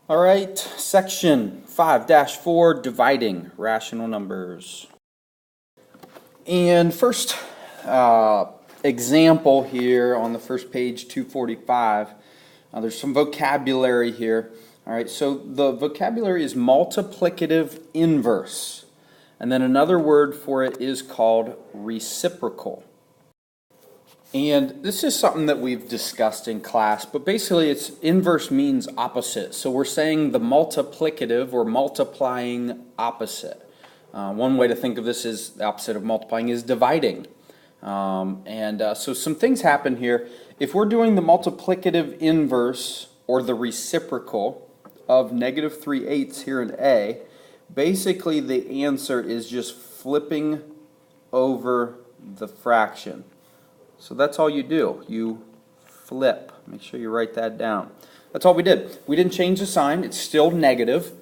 All right, section 5-4, dividing rational numbers. And first example here on the first page, 245, there's some vocabulary here. All right, so the vocabulary is multiplicative inverse. And then another word for it is called reciprocal. And this is something that we've discussed in class, but basically it's inverse means opposite. So we're saying the multiplicative or multiplying opposite. One way to think of this is the opposite of multiplying is dividing. So some things happen here. If we're doing the multiplicative inverse or the reciprocal of negative 3/8 here in A, basically the answer is just flipping over the fraction. So that's all you do. You flip. Make sure you write that down. That's all we did. We didn't change the sign. It's still negative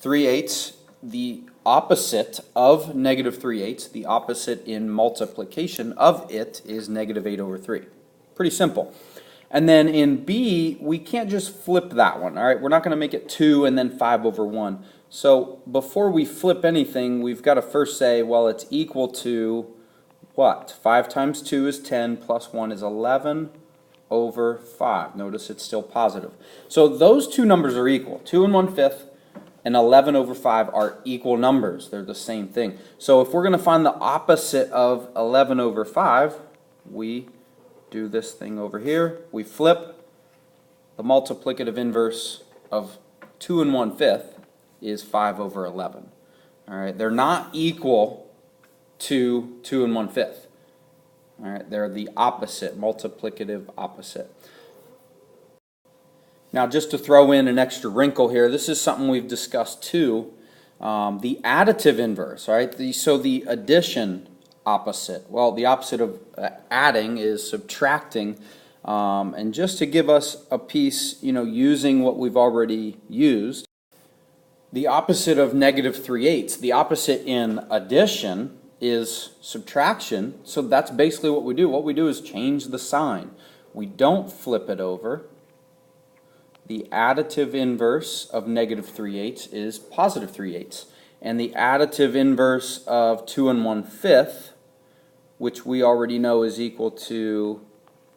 3/8. The opposite of negative 3/8, the opposite in multiplication of it is negative 8/3. Pretty simple. And then in B, we can't just flip that one. All right, we're not going to make it 2 and then 5/1. So before we flip anything, we've got to first say, well, it's equal to what? 5 times 2 is 10, plus 1 is 11/5. Notice it's still positive. So those two numbers are equal. 2 and 1/5 and 11/5 are equal numbers. They're the same thing. So if we're going to find the opposite of 11/5, we do this thing over here. We flip. The multiplicative inverse of 2 and 1/5 is 5/11. All right, they're not equal to 2 and 1/5. All right, they're the opposite, multiplicative opposite. Now, just to throw in an extra wrinkle here, this is something we've discussed too. The additive inverse, right? So the addition opposite. Well, the opposite of adding is subtracting. And just to give us a piece, using what we've already used, the opposite of negative 3/8, the opposite in addition is subtraction. So that's basically what we do. What we do is change the sign. We don't flip it over. The additive inverse of negative 3/8 is positive 3/8. And the additive inverse of 2 and 1/5, which we already know is equal to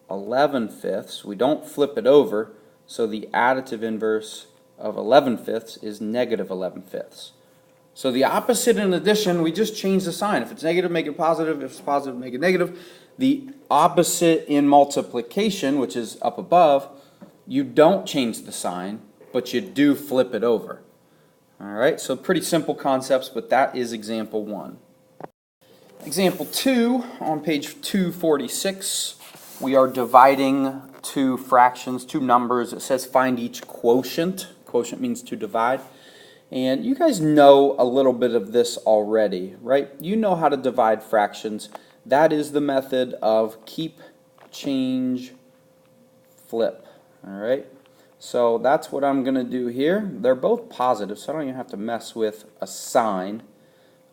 11/5, we don't flip it over. So the additive inverse of 11/5 is negative 11/5. So the opposite in addition, we just change the sign. If it's negative, make it positive. If it's positive, make it negative. The opposite in multiplication, which is up above, you don't change the sign, but you do flip it over. All right, so pretty simple concepts, but that is example 1. Example 2, on page 246, we are dividing two fractions, two numbers. It says find each quotient. Quotient means to divide. And you guys know a little bit of this already, right? You know how to divide fractions. That is the method of keep, change, flip. All right? So that's what I'm going to do here. They're both positive, so I don't even have to mess with a sign.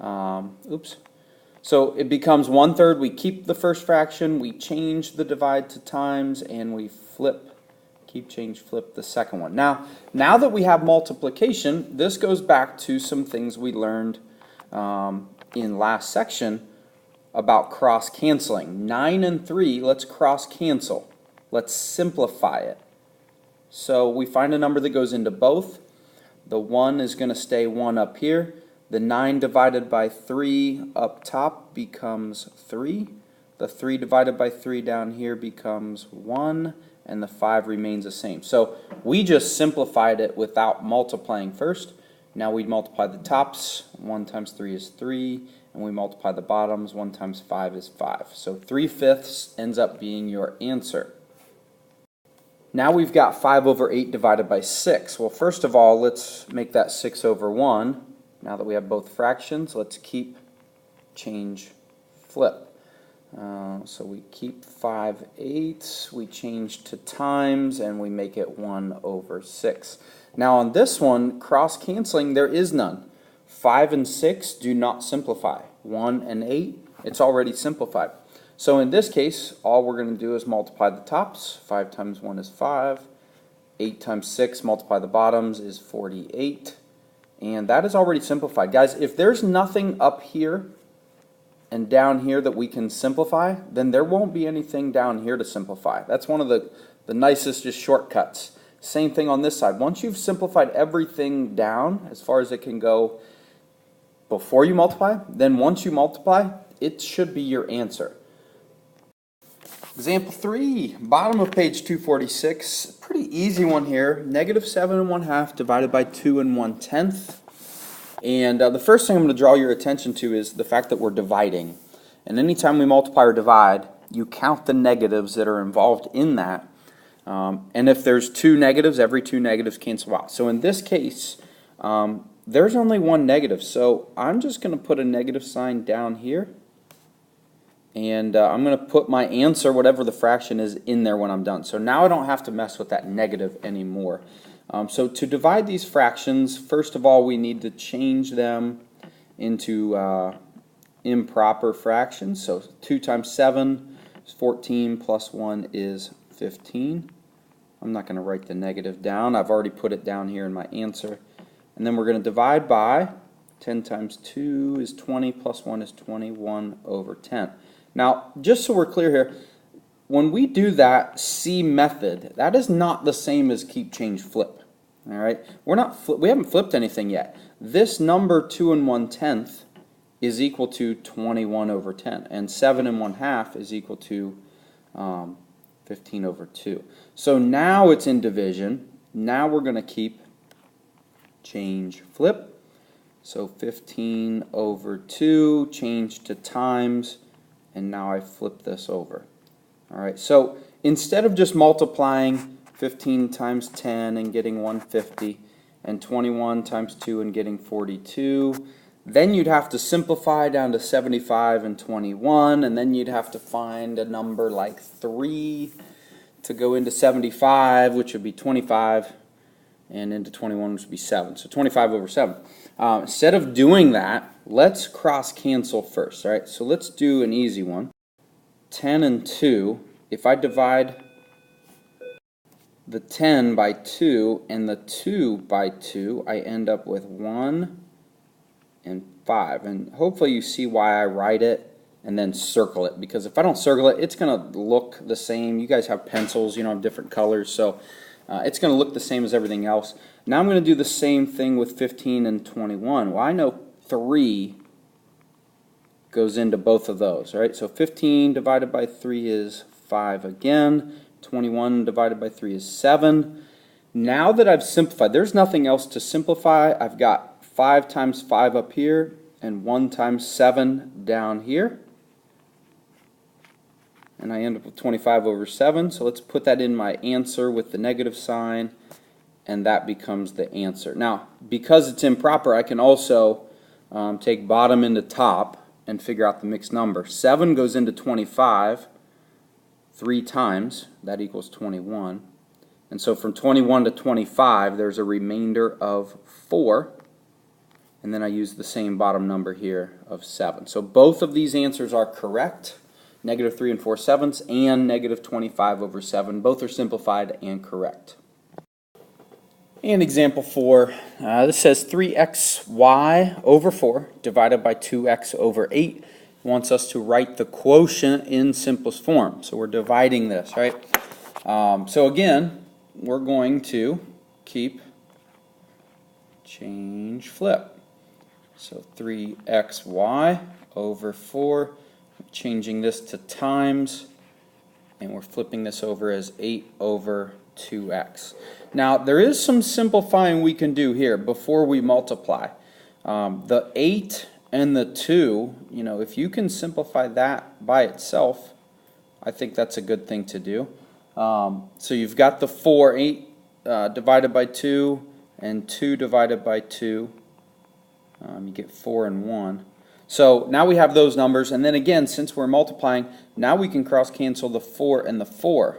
Oops. So it becomes 1/3. We keep the first fraction, we change the divide to times, and we flip. Keep, change, flip the second one. Now that we have multiplication, this goes back to some things we learned in last section about cross-canceling. 9 and 3, let's cross-cancel. Let's simplify it. So we find a number that goes into both. The 1 is going to stay 1 up here. The 9 divided by 3 up top becomes 3. The 3 divided by 3 down here becomes 1. And the 5 remains the same. So we just simplified it without multiplying first. Now we multiply the tops. 1 times 3 is 3. And we multiply the bottoms. 1 times 5 is 5. So 3/5 ends up being your answer. Now we've got 5/8 divided by 6. Well, first of all, let's make that 6/1. Now that we have both fractions, let's keep, change, flip. So we keep 5/8, we change to times, and we make it 1/6. Now on this one, cross-canceling, there is none. 5 and 6 do not simplify. 1 and 8, it's already simplified. So in this case, all we're going to do is multiply the tops. 5 times 1 is 5. 8 times 6, multiply the bottoms, is 48. And that is already simplified. Guys, if there's nothing up here and down here that we can simplify, then there won't be anything down here to simplify. That's one of the nicest just shortcuts. Same thing on this side. Once you've simplified everything down as far as it can go before you multiply, then once you multiply, it should be your answer. Example 3, bottom of page 246, pretty easy one here. Negative 7 1/2 divided by 2 1/10. And the first thing I'm going to draw your attention to is the fact that we're dividing. And anytime we multiply or divide, you count the negatives that are involved in that. And if there's 2 negatives, every 2 negatives cancel out. So in this case, there's only 1 negative. So I'm just going to put a negative sign down here. And I'm going to put my answer, whatever the fraction is, in there when I'm done. So now I don't have to mess with that negative anymore. So to divide these fractions, first of all, we need to change them into improper fractions. So 2 times 7 is 14, plus 1 is 15. I'm not going to write the negative down. I've already put it down here in my answer. And then we're going to divide by 10 times 2 is 20, plus 1 is 21 over 10. Now, just so we're clear here, when we do that C method, that is not the same as keep, change, flip. All right, we haven't flipped anything yet. This number 2 1/10 is equal to 21 over 10, and 7 1/2 is equal to 15 over 2. So now it's in division. Now we're going to keep, change, flip. So 15 over 2, change to times. And now I flip this over. All right, so instead of just multiplying 15 times 10 and getting 150, and 21 times 2 and getting 42, then you'd have to simplify down to 75 and 21, and then you'd have to find a number like 3 to go into 75, which would be 25, and into 21, which would be 7. So 25 over 7. Instead of doing that, let's cross cancel first. All right, so let's do an easy one. 10 and 2, if I divide the 10 by 2 and the 2 by 2, I end up with 1 and 5. And hopefully you see why I write it and then circle it, because if I don't circle it, it's going to look the same. You guys have pencils, you know, of different colors, so it's going to look the same as everything else. Now I'm going to do the same thing with 15 and 21. Well, I know 3 goes into both of those, right? So 15 divided by 3 is 5 again. 21 divided by 3 is 7. Now that I've simplified, there's nothing else to simplify. I've got 5 times 5 up here and 1 times 7 down here. And I end up with 25 over 7. So let's put that in my answer with the negative sign, and that becomes the answer. Now, because it's improper, I can also take bottom into top and figure out the mixed number. 7 goes into 25 3 times. That equals 21. And so from 21 to 25, there's a remainder of 4. And then I use the same bottom number here of 7. So both of these answers are correct. Negative 3 4/7 and negative 25 over 7. Both are simplified and correct. And example 4, this says 3xy over 4 divided by 2x over 8. Wants us to write the quotient in simplest form. So we're dividing this, right? So again, we're going to keep, change, flip. So 3xy over 4. Changing this to times, and we're flipping this over as 8 over 2x. Now, there is some simplifying we can do here before we multiply. The 8 and the 2, you know, if you can simplify that by itself, I think that's a good thing to do. So you've got the 4, 8 divided by 2, and 2 divided by 2. You get 4 and 1. So now we have those numbers, and then again, since we're multiplying, now we can cross cancel the 4 and the 4,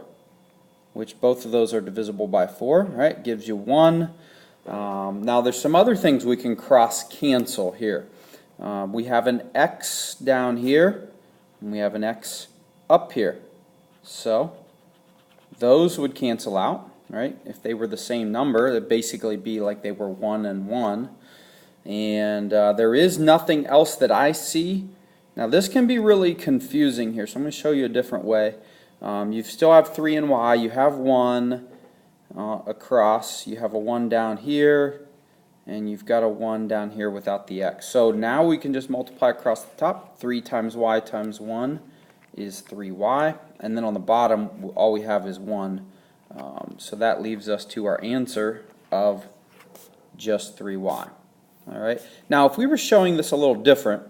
which both of those are divisible by 4, right? Gives you 1. Now there's some other things we can cross cancel here. We have an x down here, and we have an x up here. So those would cancel out. right? If they were the same number, it'd basically be like they were 1 and 1. And there is nothing else that I see. Now this can be really confusing here, so I'm going to show you a different way. You still have 3 and y, you have 1 across, you have a 1 down here, and you've got a 1 down here without the x. So now we can just multiply across the top. 3 times y times 1 is 3y, and then on the bottom all we have is 1. So that leaves us to our answer of just 3y. Alright, now if we were showing this a little different,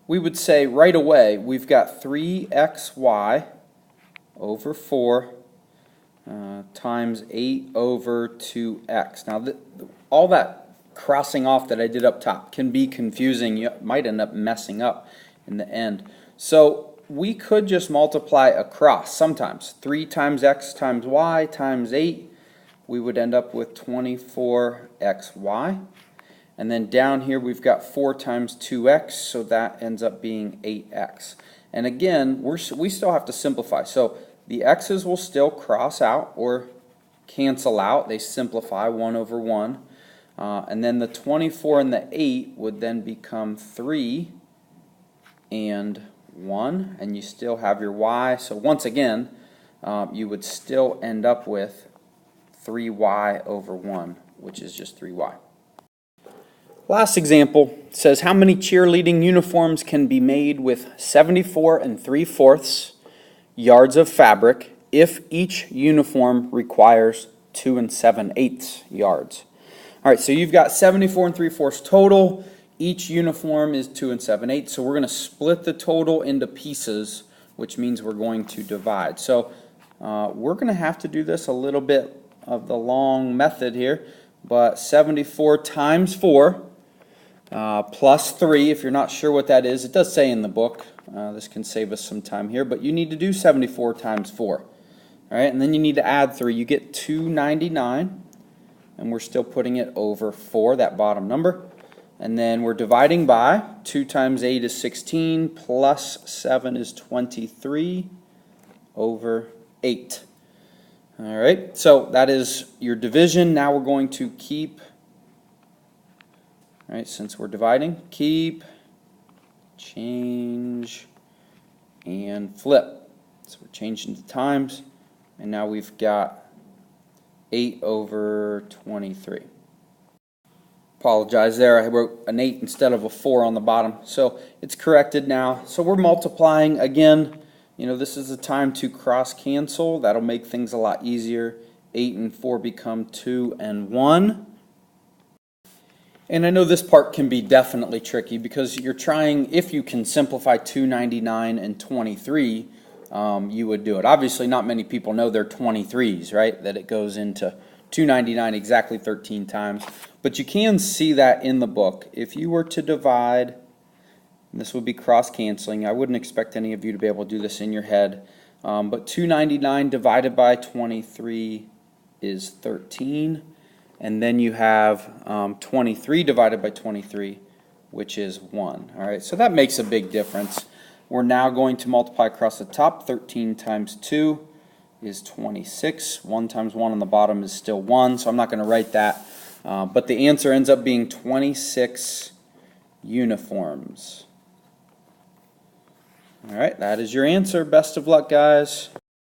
we would say right away we've got 3xy over 4 times 8 over 2x. Now all that crossing off that I did up top can be confusing. You might end up messing up in the end. So we could just multiply across sometimes. 3 times x times y times 8, we would end up with 24xy. And then down here we've got 4 times 2x, so that ends up being 8x. And again, we still have to simplify. So the x's will still cross out or cancel out. They simplify 1 over 1. And then the 24 and the 8 would then become 3 and 1. And you still have your y. So once again, you would still end up with 3y over 1, which is just 3y. Last example says how many cheerleading uniforms can be made with 74 3/4 yards of fabric if each uniform requires 2 7/8 yards. Alright, so you've got 74 3/4 total. Each uniform is 2 7/8, so we're going to split the total into pieces, which means we're going to divide. So we're going to have to do this a little bit of the long method here, but 74 times 4 plus 3, if you're not sure what that is, it does say in the book. This can save us some time here, but you need to do 74 times 4. All right, and then you need to add 3. You get 299, and we're still putting it over 4, that bottom number. And then we're dividing by 2 times 8 is 16, plus 7 is 23 over 8. All right, so that is your division. Now we're going to keep, all right, since we're dividing, keep, change, and flip. So we're changing the times, and now we've got 8 over 23. Apologize there, I wrote an 8 instead of a 4 on the bottom. So it's corrected now. So we're multiplying again. You know, this is the time to cross cancel. That'll make things a lot easier. 8 and 4 become 2 and 1. And I know this part can be definitely tricky because you're trying, if you can simplify 299 and 23, you would do it. Obviously not many people know they're 23s, right? That it goes into 299 exactly 13 times. But you can see that in the book. If you were to divide, this would be cross-canceling. I wouldn't expect any of you to be able to do this in your head. But 299 divided by 23 is 13. And then you have 23 divided by 23, which is 1. All right, so that makes a big difference. We're now going to multiply across the top. 13 times 2 is 26. 1 times 1 on the bottom is still 1, so I'm not going to write that. But the answer ends up being 26 uniforms. All right, that is your answer. Best of luck, guys.